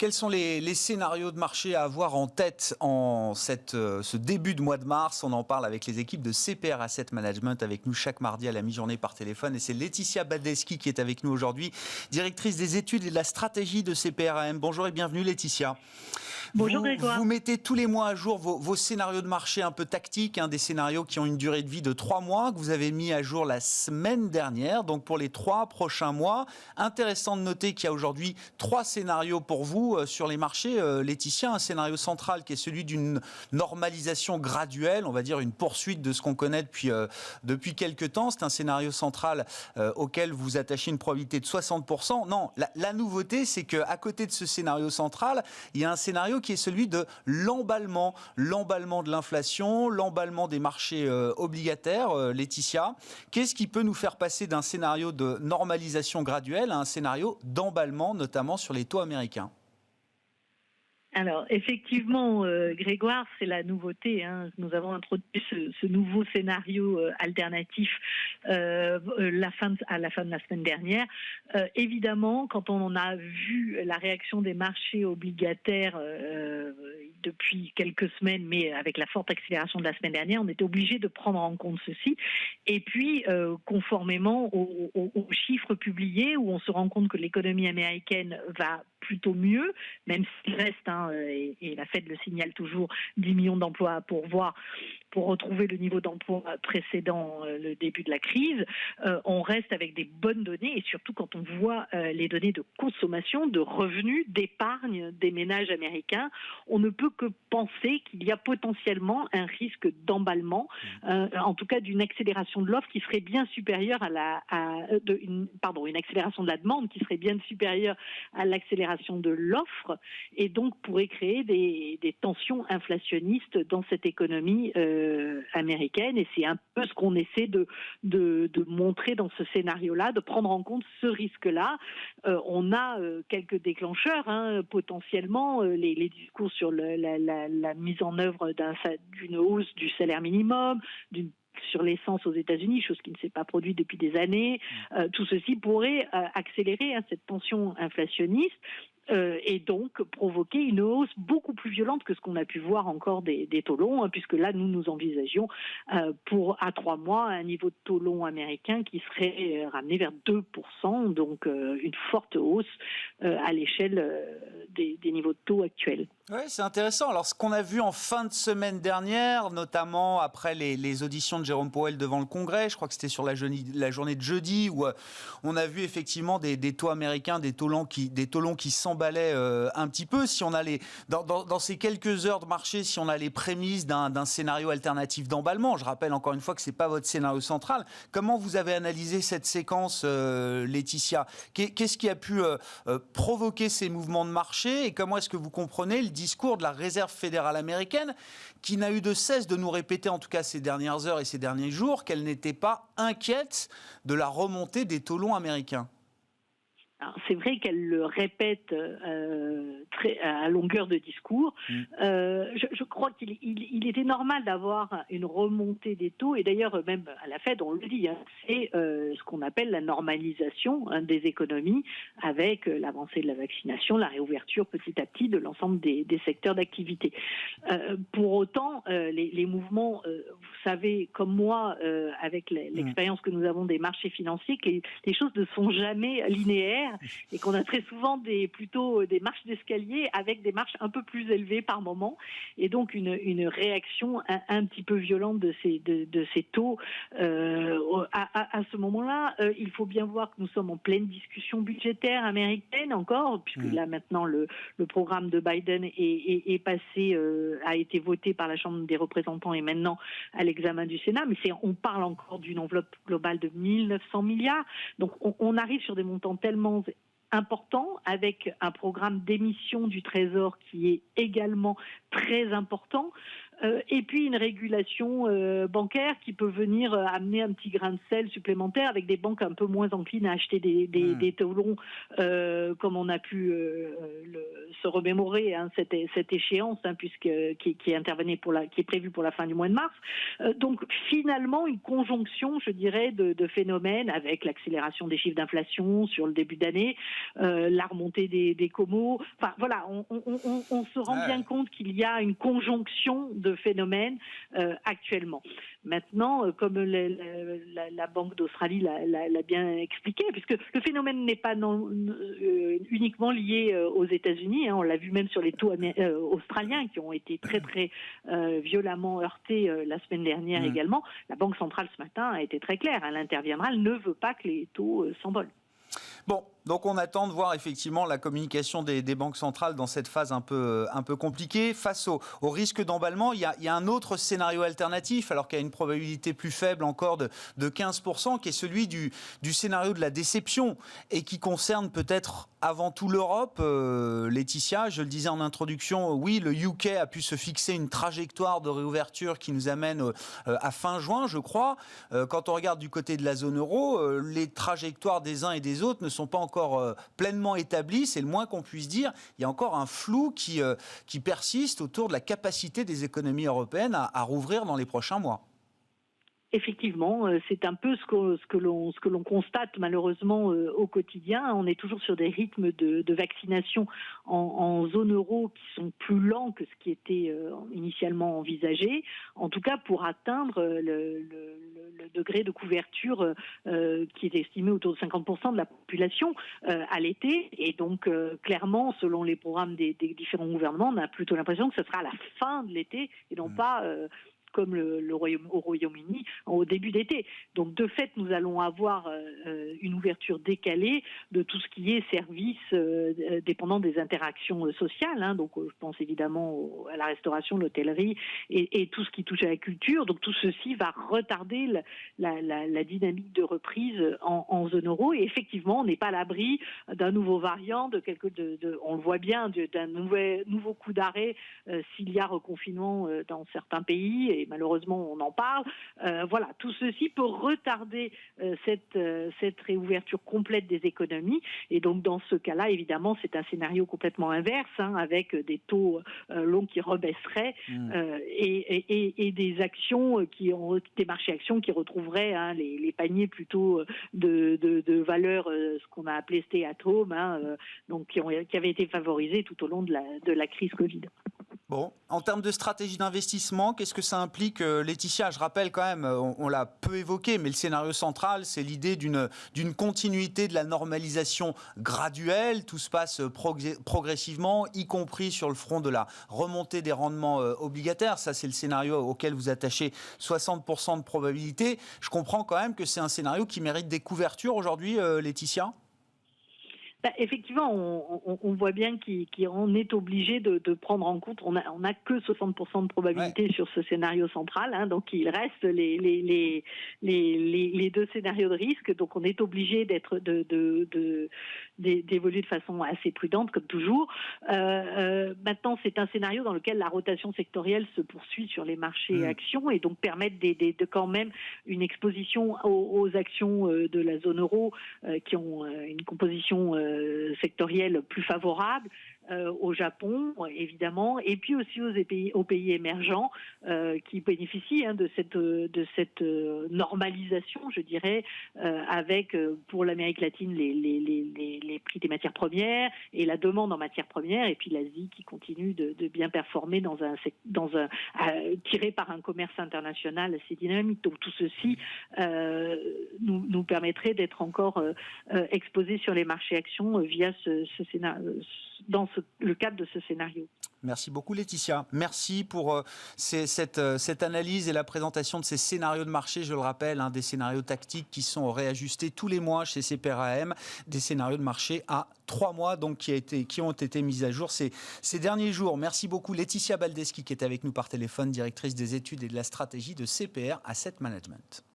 quels sont les scénarios de marché à avoir en tête en ce début de mois de mars? On en parle avec les équipes de CPR Asset Management, avec nous chaque mardi à la mi-journée par téléphone. Et c'est Laetitia Badleski qui est avec nous aujourd'hui, directrice des études et de la stratégie de CPRAM. Bonjour et bienvenue Laetitia. Bonjour Grégoire. Vous mettez tous les mois à jour vos scénarios de marché un peu tactiques, des scénarios qui ont une durée de vie de 3 mois, que vous avez mis à jour la semaine dernière, donc pour les 3 prochains mois. Intéressant de noter qu'il y a aujourd'hui 3 scénarios pour vous sur les marchés. Laetitia, un scénario central qui est celui d'une normalisation graduelle, on va dire une poursuite de ce qu'on connaît depuis quelques temps. C'est un scénario central auquel vous attachez une probabilité de 60%. Non, la nouveauté, c'est qu'à côté de ce scénario central, il y a un scénario qui est celui de l'emballement de l'inflation, l'emballement des marchés obligataires. Laetitia, qu'est-ce qui peut nous faire passer d'un scénario de normalisation graduelle à un scénario d'emballement, notamment sur les taux américains? Alors, effectivement, Grégoire, c'est la nouveauté. Nous avons introduit ce nouveau scénario alternatif à la fin de la semaine dernière. Évidemment, quand on a vu la réaction des marchés obligataires depuis quelques semaines, mais avec la forte accélération de la semaine dernière, on était obligé de prendre en compte ceci. Et puis, conformément aux chiffres publiés, où on se rend compte que l'économie américaine va plutôt mieux, même s'il reste, et la Fed le signale toujours, 10 millions d'emplois à pourvoir pour retrouver le niveau d'emploi précédent le début de la crise. On reste avec des bonnes données, et surtout quand on voit les données de consommation, de revenus, d'épargne des ménages américains, on ne peut que penser qu'il y a potentiellement un risque d'emballement, en tout cas d'une accélération de l'offre qui serait bien supérieure une accélération de la demande qui serait bien supérieure à l'accélération de l'offre, et donc pourrait créer des tensions inflationnistes dans cette économie américaine. Et c'est un peu ce qu'on essaie de montrer dans ce scénario-là, de prendre en compte ce risque-là. On a quelques déclencheurs, potentiellement, les discours sur la mise en œuvre d'une hausse du salaire minimum, sur l'essence aux États-Unis, chose qui ne s'est pas produite depuis des années. Tout ceci pourrait accélérer cette tension inflationniste. Et donc provoquer une hausse beaucoup plus violente que ce qu'on a pu voir encore des taux longs, puisque là, nous envisagions à 3 mois un niveau de taux long américain qui serait ramené vers 2%, donc une forte hausse à l'échelle des niveaux de taux actuels. Oui, c'est intéressant. Alors, ce qu'on a vu en fin de semaine dernière, notamment après les auditions de Jérôme Powell devant le Congrès, je crois que c'était sur la journée de jeudi, où on a vu effectivement des taux américains, des taux longs qui s'emballaient un petit peu. Si on a dans ces quelques heures de marché, si on a les prémices d'un scénario alternatif d'emballement, je rappelle encore une fois que c'est pas votre scénario central. Comment vous avez analysé cette séquence, Laetitia? Qu'est-ce qui a pu provoquer ces mouvements de marché, et comment est-ce que vous comprenez le discours de la Réserve fédérale américaine, qui n'a eu de cesse de nous répéter, en tout cas ces dernières heures et ces derniers jours, qu'elle n'était pas inquiète de la remontée des taux longs américains? Alors, c'est vrai qu'elle le répète à longueur de discours. Je crois qu'il était normal d'avoir une remontée des taux, et d'ailleurs même à la Fed on le dit, c'est ce qu'on appelle la normalisation des économies, avec l'avancée de la vaccination, la réouverture petit à petit de l'ensemble des secteurs d'activité. Pour autant, les mouvements, vous savez comme moi, avec l'expérience que nous avons des marchés financiers, que les choses ne sont jamais linéaires, et qu'on a très souvent plutôt des marches d'escalier avec des marches un peu plus élevées par moment, et donc une réaction un petit peu violente de ces taux. À ce moment-là, il faut bien voir que nous sommes en pleine discussion budgétaire américaine encore, puisque là maintenant le programme de Biden est passé, a été voté par la Chambre des représentants et maintenant à l'examen du Sénat, mais on parle encore d'une enveloppe globale de 1900 milliards. Donc on arrive sur des montants tellement important, avec un programme d'émission du Trésor qui est également très important. et puis une régulation bancaire qui peut venir amener un petit grain de sel supplémentaire avec des banques un peu moins enclines à acheter des taux longs, comme on a pu se remémorer cette échéance, qui est prévue pour la fin du mois de mars. Donc finalement une conjonction, je dirais, de phénomènes avec l'accélération des chiffres d'inflation sur le début d'année, la remontée des comos. Enfin voilà, on se rend bien compte qu'il y a une conjonction de phénomènes actuellement. Maintenant, comme la Banque d'Australie l'a bien expliqué, puisque le phénomène n'est pas uniquement lié aux États-Unis, on l'a vu même sur les taux australiens qui ont été très très violemment heurtés la semaine dernière également. La Banque centrale ce matin a été très claire, elle interviendra, elle ne veut pas que les taux s'envolent. Bon, donc on attend de voir effectivement la communication des banques centrales dans cette phase un peu compliquée. Face au risque d'emballement, il y a un autre scénario alternatif, alors qu'il y a une probabilité plus faible encore de 15%, qui est celui du scénario de la déception et qui concerne peut-être avant tout l'Europe. Laetitia, je le disais en introduction, oui, le UK a pu se fixer une trajectoire de réouverture qui nous amène à fin juin, je crois. Quand on regarde du côté de la zone euro, les trajectoires des uns et des autres ne sont pas encore pleinement établies, c'est le moins qu'on puisse dire. Il y a encore un flou qui persiste autour de la capacité des économies européennes à rouvrir dans les prochains mois. Effectivement, c'est un peu ce que l'on constate malheureusement au quotidien. On est toujours sur des rythmes de vaccination en zone euro qui sont plus lents que ce qui était initialement envisagé. En tout cas, pour atteindre le degré de couverture qui est estimé autour de 50% de la population à l'été. Et donc, clairement, selon les programmes des différents gouvernements, on a plutôt l'impression que ce sera à la fin de l'été et non pas comme au Royaume-Uni au début d'été. Donc de fait, nous allons avoir une ouverture décalée de tout ce qui est services dépendant des interactions sociales. Donc je pense évidemment à la restauration, l'hôtellerie et tout ce qui touche à la culture. Donc tout ceci va retarder la dynamique de reprise en zone euro. Et effectivement, on n'est pas à l'abri d'un nouveau variant, on le voit bien, d'un nouveau coup d'arrêt s'il y a reconfinement dans certains pays. Et malheureusement, on en parle. Voilà, tout ceci peut retarder cette réouverture complète des économies. Et donc, dans ce cas-là, évidemment, c'est un scénario complètement inverse, avec des taux longs qui rebaisseraient et des actions des marchés actions qui retrouveraient les paniers plutôt de valeurs, ce qu'on a appelé stay at home, donc qui avaient été favorisés tout au long de la crise Covid. Bon, en termes de stratégie d'investissement, qu'est-ce que ça implique, Laetitia? Je rappelle quand même, on l'a peu évoqué, mais le scénario central, c'est l'idée d'une continuité de la normalisation graduelle. Tout se passe progressivement, y compris sur le front de la remontée des rendements obligataires. Ça, c'est le scénario auquel vous attachez 60% de probabilité. Je comprends quand même que c'est un scénario qui mérite des couvertures aujourd'hui, Laetitia? Effectivement, on voit bien qu'on est obligé de prendre en compte. On a que 60% de probabilité sur ce scénario central, donc il reste les deux scénarios de risque. Donc on est obligé d'évoluer de façon assez prudente, comme toujours. Maintenant, c'est un scénario dans lequel la rotation sectorielle se poursuit sur les marchés actions et donc permettre de quand même une exposition aux actions de la zone euro qui ont une composition sectorielle plus favorable, au Japon évidemment, et puis aussi aux pays émergents qui bénéficient de cette normalisation, je dirais, avec pour l'Amérique latine les prix des matières premières et la demande en matières premières, et puis l'Asie qui continue de bien performer tiré par un commerce international assez dynamique. Donc tout ceci nous permettrait d'être encore exposés sur les marchés actions via ce scénario, le cadre de ce scénario. Merci beaucoup Laetitia. Merci pour cette analyse et la présentation de ces scénarios de marché, je le rappelle, des scénarios tactiques qui sont réajustés tous les mois chez CPRAM, des scénarios de marché à 3 mois donc qui ont été mis à jour ces derniers jours. Merci beaucoup Laetitia Baldeschi qui est avec nous par téléphone, directrice des études et de la stratégie de CPR Asset Management.